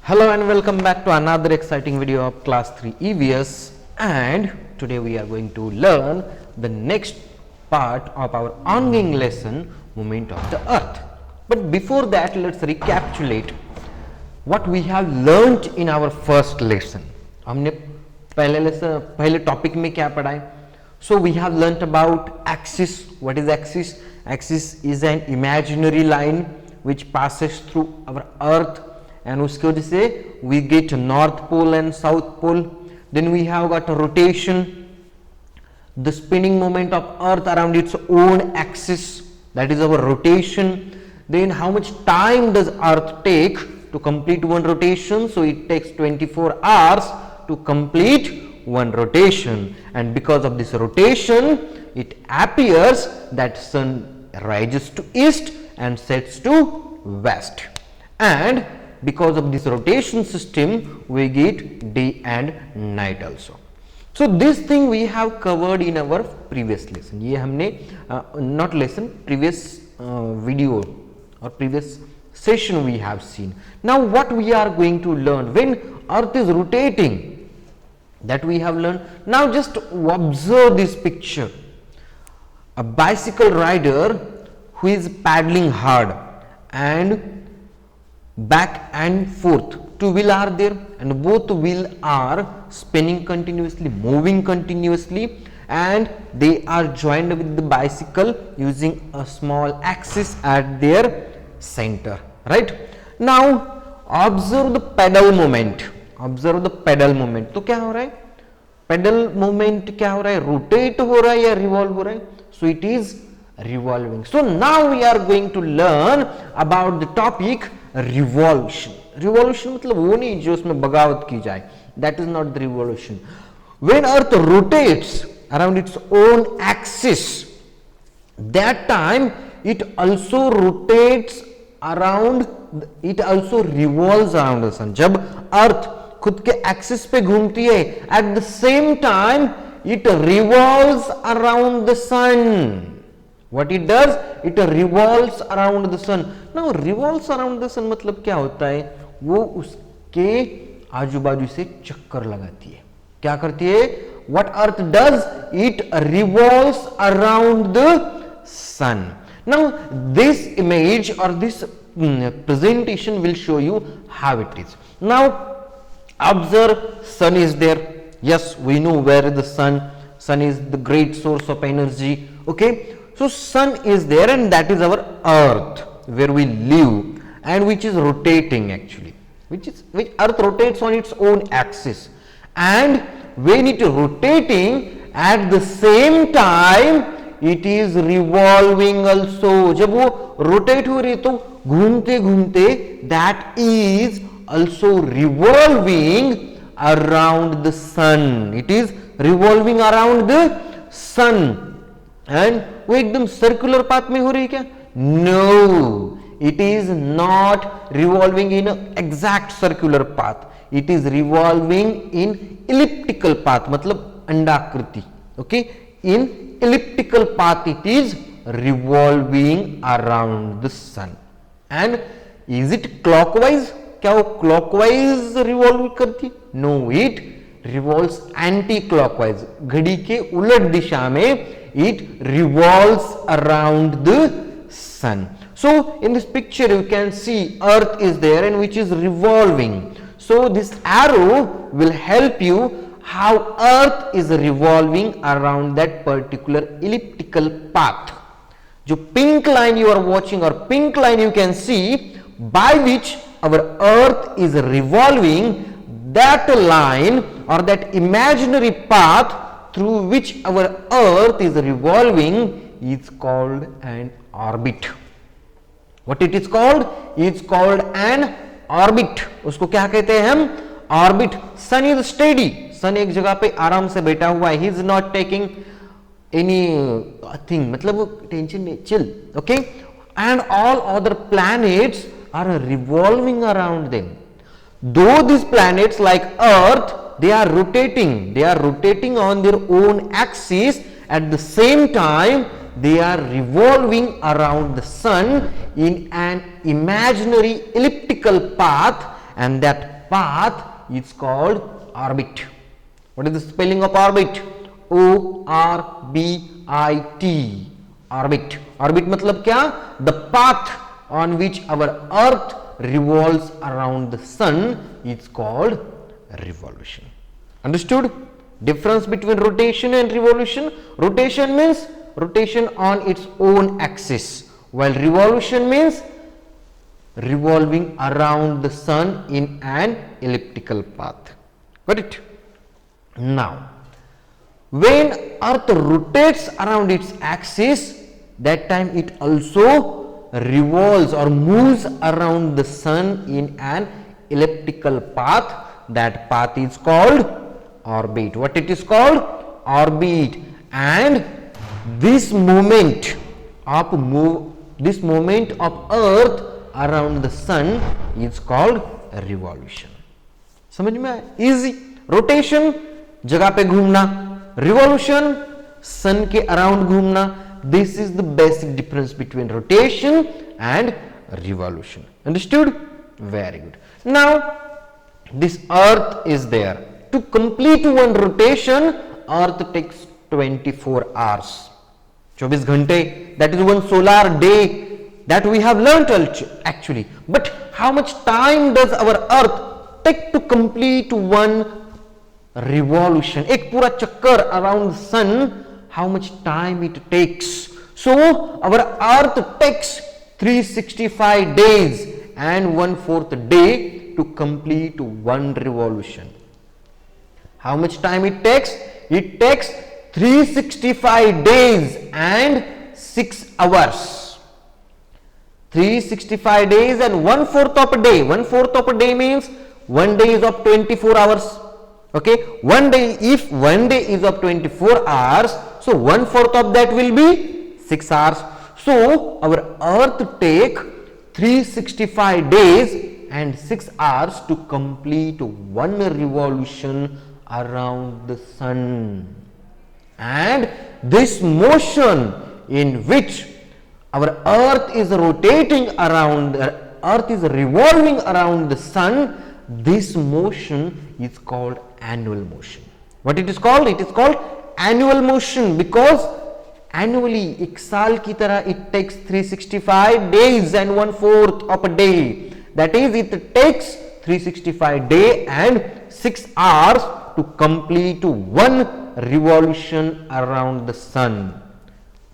Hello and welcome back to another exciting video of class 3 EVS, and today we are going to learn the next part of our ongoing lesson, movement of the earth. But before that, let's recapitulate what we have learnt in our first lesson. हमने पहले topic में क्या पढ़ा है? So we have learnt about axis. What is axis? Axis is an imaginary line which passes through our earth, and उसके वजह से we get north pole and south pole. Then we have got a rotation, the spinning moment of earth around its own axis, that is our rotation. Then how much time does earth take to complete one rotation? So it takes 24 hours to complete one rotation, and because of this rotation it appears that sun rises to east and sets to west, and because of this rotation system we get day and night also. So this thing we have covered in our previous lesson. ये हमने not lesson, previous video or previous session we have seen. Now what we are going to learn when earth is rotating, that we have learned. Now just observe this picture. A bicycle rider who is paddling hard and back and forth. Two wheels are there and both wheels are spinning continuously, moving continuously, and they are joined with the bicycle using a small axis at their center, right? Now observe the pedal moment. Observe the pedal moment. तो क्या हो रहा है? Pedal moment क्या हो रहा है? Rotate हो रहा है या revolve हो रहा है? So it is revolving. So now we are going to learn about the topic revolution. Revolution मतलब वो नहीं जो उसमें बगावत की जाए. That is not the revolution. When earth rotates around its own axis, that time it also rotates around, it also revolves around the sun. जब earth खुद के एक्सिस पे घूमती है, at the same time it revolves around the sun. What it does? It revolves around the sun. Now revolves around the sun मतलब क्या होता है? वो उसके आजू बाजू से चक्कर लगाती है. क्या करती है? What earth does? It revolves around the sun. Now this image or this presentation will show you how it is. Now observe, sun is there. Yes, we know where is the sun. Sun is the great source of energy. Okay. So sun is there, and that is our earth where we live, and which is rotating actually, which earth rotates on its own axis, and when it is rotating at the same time it is revolving also. जब वो rotate हो रही तो घूमते घूमते that is also revolving around the sun. It is revolving around the sun. And वो एकदम circular path में हो रही है क्या? No, it is not revolving in exact circular path. It is revolving in elliptical path, मतलब अंडाकृति. Okay, in elliptical path it is revolving around the sun. And is it clockwise? क्या वो clockwise revolve करती? No, it revolves anticlockwise. घड़ी के उलट दिशा में it revolves around the sun. So in this picture you can see earth is there and which is revolving. So this arrow will help you how earth is revolving around that particular elliptical path. जो pink line you are watching or pink line you can see by which our earth is revolving, that line or that imaginary path through which our earth is revolving is called an orbit. What it is called? It's called an orbit. उसको क्या कहते हैं हम? Orbit. Sun is steady. Sun एक जगह पे आराम से बैठा हुआ है. He is not taking any thing. मतलब वो टेंशन नहीं, chill. Okay? And all other planets are revolving around them. Though these planets like Earth, they are rotating on their own axis, at the same time they are revolving around the sun in an imaginary elliptical path, and that path is called orbit. What is the spelling of orbit? O-R-B-I-T. Orbit. Orbit matlab kya? The path on which our earth revolves around the sun is called revolution. Understood? Difference between rotation and revolution. Rotation means rotation on its own axis, while revolution means revolving around the sun in an elliptical path. Got it? Now, when earth rotates around its axis, that time it also revolves or moves around the sun in an elliptical path. That path is called orbit. What it is called? Orbit. And this movement of earth around the sun is called revolution. समझ में आया? Easy. Rotation जगह पे घूमना, revolution sun के around घूमना. This is the basic difference between rotation and revolution. Understood? Very good. Now this earth is there. To complete one rotation, earth takes 24 hours. 24 घंटे, that is one solar day, that we have learnt actually. But how much time does our earth take to complete one revolution? एक पूरा चक्कर around sun, how much time it takes? So our earth takes 365 days and 1/4 day to complete one revolution. How much time it takes? It takes 365 days and 6 hours. 365 days and 1/4 of a day. 1/4 of a day means one day is of 24 hours. Okay, one day, if one day is of 24 hours, so 1/4 of that will be 6 hours. So our earth take 365 days and 6 hours to complete one revolution around the sun. And this motion in which our earth is rotating around, earth is revolving around the sun, this motion is called annual motion. What it is called? It is called annual motion, because annually एक साल की तरह it takes 365 days and 1/4 of a day. That is, it takes 365 days and 6 hours to complete one revolution around the sun.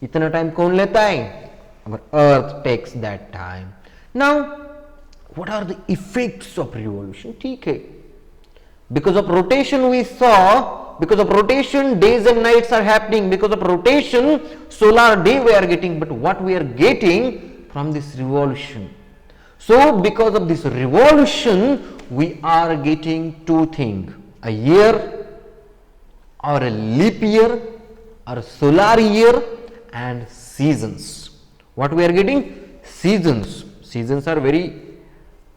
इतना time कौन लेता है? Our earth takes that time. Now, what are the effects of revolution? ठीक है. Because of rotation we saw, because of rotation days and nights are happening, because of rotation solar day we are getting, but what we are getting from this revolution? So because of this revolution we are getting two things, a year or a leap year or a solar year and seasons. What we are getting? Seasons. Seasons are very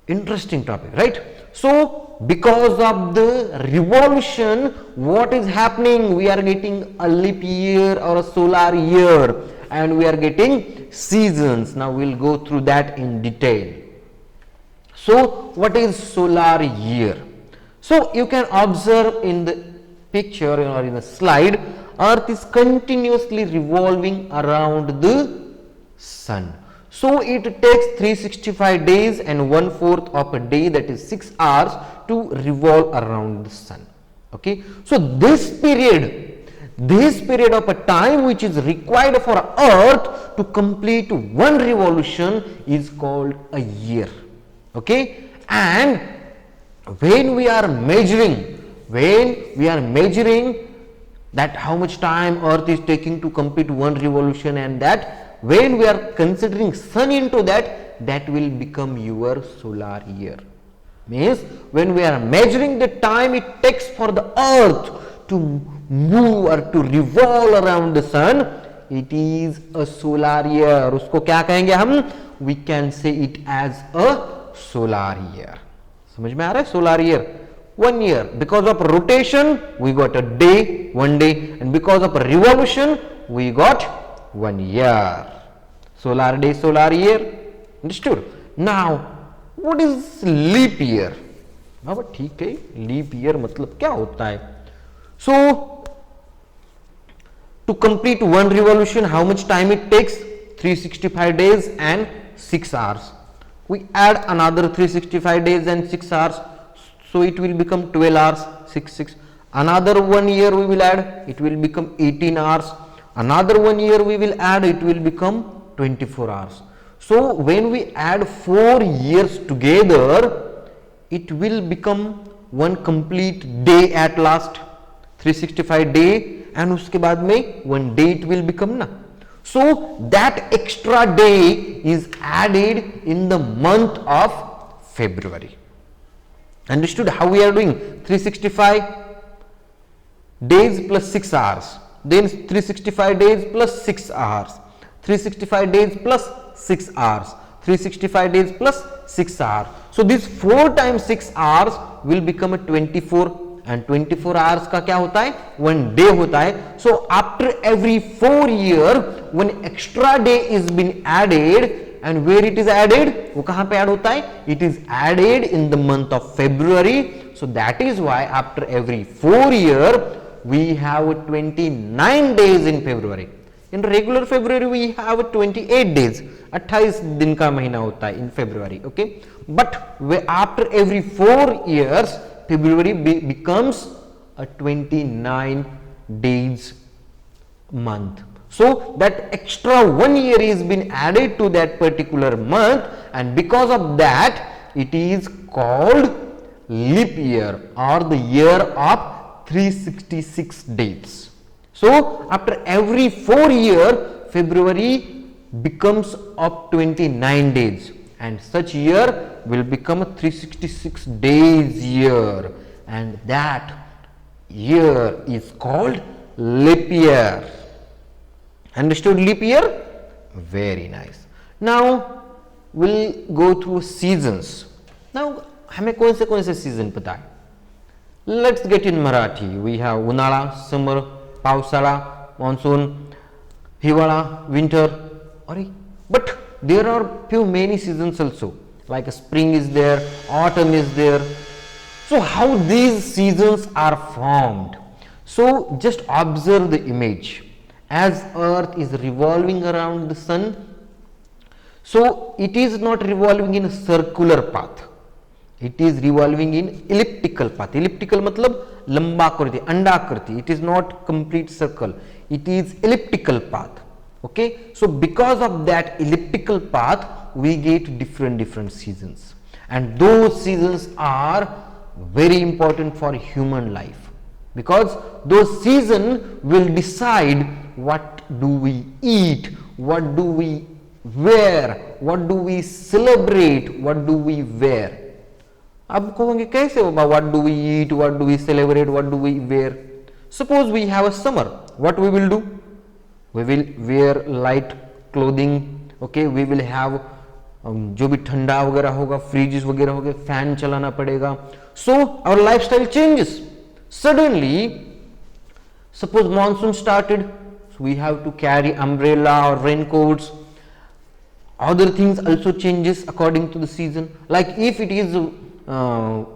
interesting topic, right? So because of the revolution, what is happening? We are getting a leap year or a solar year, and we are getting seasons. Now we will go through that in detail. So what is solar year? So you can observe in the picture or in the slide, earth is continuously revolving around the sun. So it takes 365 days and 1/4 of a day, that is 6 hours, to revolve around the sun. Okay, so this period of a time which is required for earth to complete one revolution is called a year. Okay, and when we are measuring that how much time earth is taking to complete one revolution, and that when we are considering sun into that, that will become your solar year. Means when we are measuring the time it takes for the earth to move or to revolve around the sun, it is a solar year. उसको क्या कहेंगे हम? We can say it as a solar year. समझ में आ रहा है? Solar year, 1 year. Because of rotation we got a day, 1 day, and because of revolution we got 1 year. Solar day, solar year. Understood? Now what is leap year? बाबा ठीक है, leap year मतलब क्या होता है? सो to complete one revolution, how much time it takes? 365 days and 6 hours. We add another 365 days and 6 hours, so it will become 12 hours. 6 another 1 year we will add, it will become 18 hours. Another 1 year we will add, it will become 24 hours. So when we add 4 years together, it will become one complete day at last. 365 day and उसके बाद में 1 day it will become ना. So that extra day is added in the month of February. Understood how we are doing? 365 days plus 6 hours, then 365 days plus 6 hours, 365 days plus 6 hours, 365 days plus 6 hours. So this 4 times 6 hours will become a 24, and 24 hours का क्या होता है? 1 day होता है. So after every 4 year, one extra day is been added, and where it is added? वो कहाँ पे add होता है? It is added in the month of February. So that is why after every 4 year we have 29 days in February. In regular February we have 28 days. 28 दिन का महीना होता है in February. Okay, but after every 4 years February becomes a 29 days month. So that extra 1 year is been added to that particular month, and because of that it is called leap year, or the year of 366 days. So after every 4 year February becomes of 29 days, and such year will become a 366 days year, and that year is called leap year. Understood leap year? Very nice. Now we'll go through seasons. Now हमें कौन से season पता है? Let's get in Marathi. We have उन्हाळा, summer, पावसाळा, monsoon, हिवाळा, winter. But there are many seasons also, like spring is there, autumn is there. So how these seasons are formed? So just observe the image. As earth is revolving around the sun, so it is not revolving in a circular path, it is revolving in elliptical path. Elliptical matlab लंबाकृति, अंडाकृति. It is not complete circle, it is elliptical path. Okay, so because of that elliptical path we get different seasons, and those seasons are very important for human life, because those seasons will decide what do we eat, what do we wear, what do we celebrate, what do we wear. अब कहोगे कैसे होगा? what do we eat, what do we celebrate, what do we wear? Suppose we have a summer, what we will do? We will wear light clothing. Okay, we will have जो भी ठंडा वगैरह होगा, freezes वगैरह होगा, fan चलाना पड़ेगा. So our lifestyle changes. Suddenly, suppose monsoon started, so we have to carry umbrella or raincoats. Other things also changes according to the season. Like if it is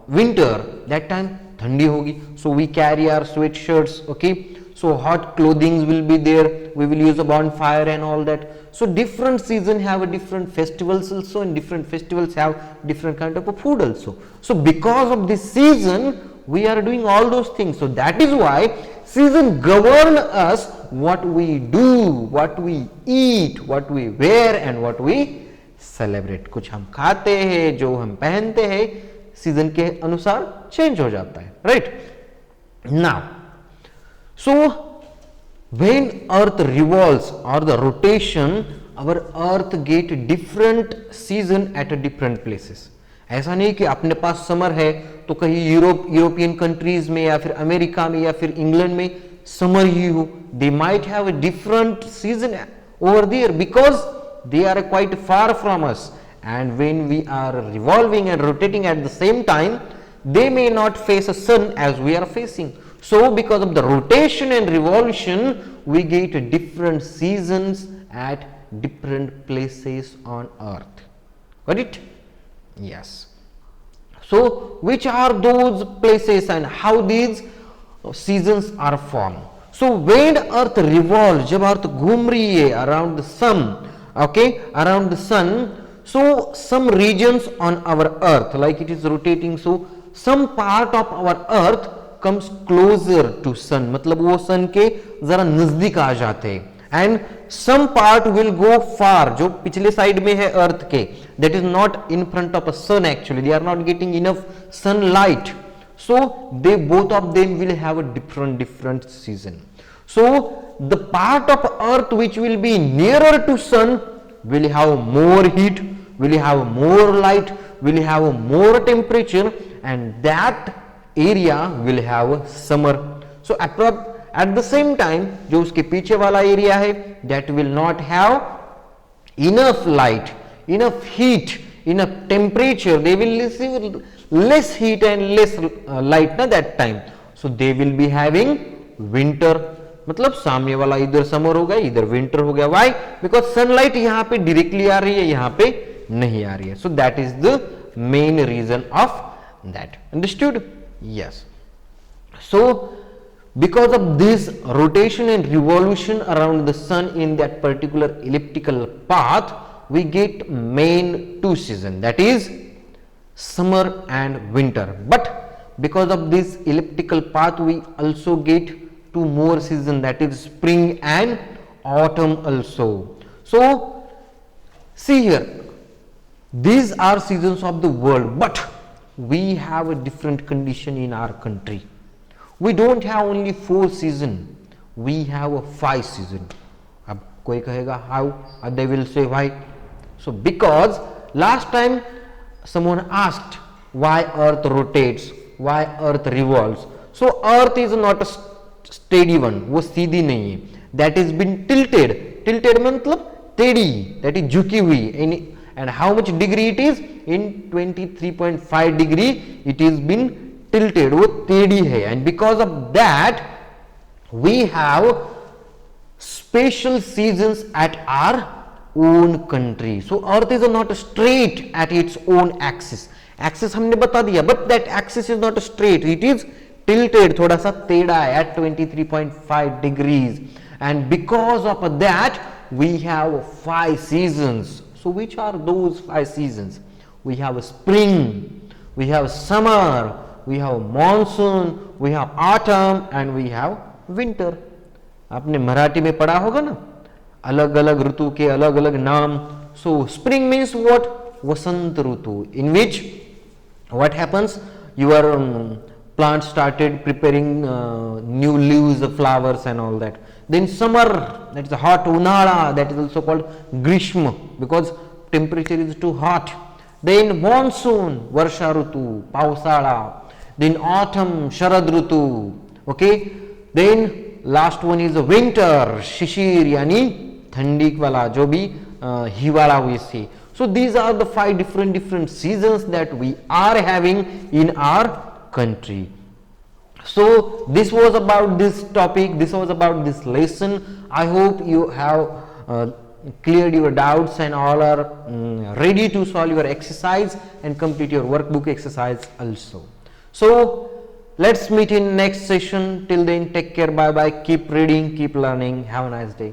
winter, that time ठंडी होगी, so we carry our sweatshirts. Okay, so hot clothing will be there, we will use a bonfire and all that. So different season have a different festivals also, and different festivals have different kind of a food also. So because of this season we are doing all those things. So that is why season govern us, what we do, what we eat, what we wear and what we celebrate. कुछ हम खाते हैं, जो हम पहनते हैं, season के अनुसार चेंज हो जाता है. Right now, so when earth revolves or the rotation, our earth get different season at a different places. ऐसा नहीं कि अपने पास समर है तो कहीं यूरोपियन कंट्रीज में या फिर अमेरिका में या फिर इंग्लैंड में समर ही हो. They might have a different season over there because they are quite far from us, and when we are revolving and rotating at the same time, they may not face a sun as we are facing. So because of the rotation and revolution we get different seasons at different places on earth. Got it? Yes. So which are those places and how these seasons are formed? So when earth revolves, जब अर्थ घूम रही है around the sun, okay, around the sun, so some regions on our earth, like it is rotating, so some part of our earth comes closer to sun, मतलब वो sun के जरा नजदीक आ जाते हैं, and some part will go far, जो पिछले side में है अर्थ के, that is not in front of a sun, actually they are not getting enough sunlight, so they both of them will have a different season. So the part of earth which will be nearer to sun will have more heat, will have more light, will have more temperature, and that area will have summer. So at the same time जो उसके पीछे वाला area है, that will not have enough light, enough heat, enough temperature, they will receive less heat and less light na that time, so they will be having winter. मतलब सामने वाला इधर summer हो गया, इधर विंटर हो गया. वाई? बिकॉज सनलाइट यहाँ पे डायरेक्टली आ रही है, यहाँ पे नहीं आ रही है. So that is the main reason of that. Understood? Yes. So because of this rotation and revolution around the sun in that particular elliptical path, we get main two seasons, that is summer and winter. But because of this elliptical path, we also get two more seasons, that is spring and autumn also. So see here, these are seasons of the world, but we have a different condition in our country. We don't have only 4 seasons, we have a 5 seasons. अब कोई कहेगा how, they will say why. So because last time someone asked why earth rotates, why earth revolves. So earth is not a steady one, वो सीधी नहीं है, that is been tilted. Tilted मतलब टेढ़ी, that is झुकी हुई. And how much degree it is? In 23.5 degree it is been tilted, वो टेढ़ी है. And because of that we have special seasons at our own country. So earth is not straight at its own axis. Axis हमने बता दिया, but that axis is not straight, it is tilted, थोड़ा सा टेढ़ा है at 23.5 degrees. And because of that we have 5 seasons. So which are those 5 seasons? We have spring, we have summer, we have monsoon, we have autumn, and we have winter. आपने मराठी में पढ़ा होगा ना, अलग अलग ऋतु के अलग अलग नाम. So spring means what? Vasant Ritu, in which what happens, your plant started preparing new leaves, flowers and all that. Then summer, that is hot, unala, that is also called grishma, because temperature is too hot. Then monsoon, varsha ritu, pausala. Then autumn, sharad ritu. Okay. Then last one is the winter, shishir, yani thandi wala, jo bhi hiwala we see. So these are the 5 different seasons that we are having in our country. So this was about this topic, this was about this lesson. I hope you have cleared your doubts and all are ready to solve your exercise and complete your workbook exercise also. So let's meet in next session. Till then, take care, bye bye, keep reading, keep learning, have a nice day.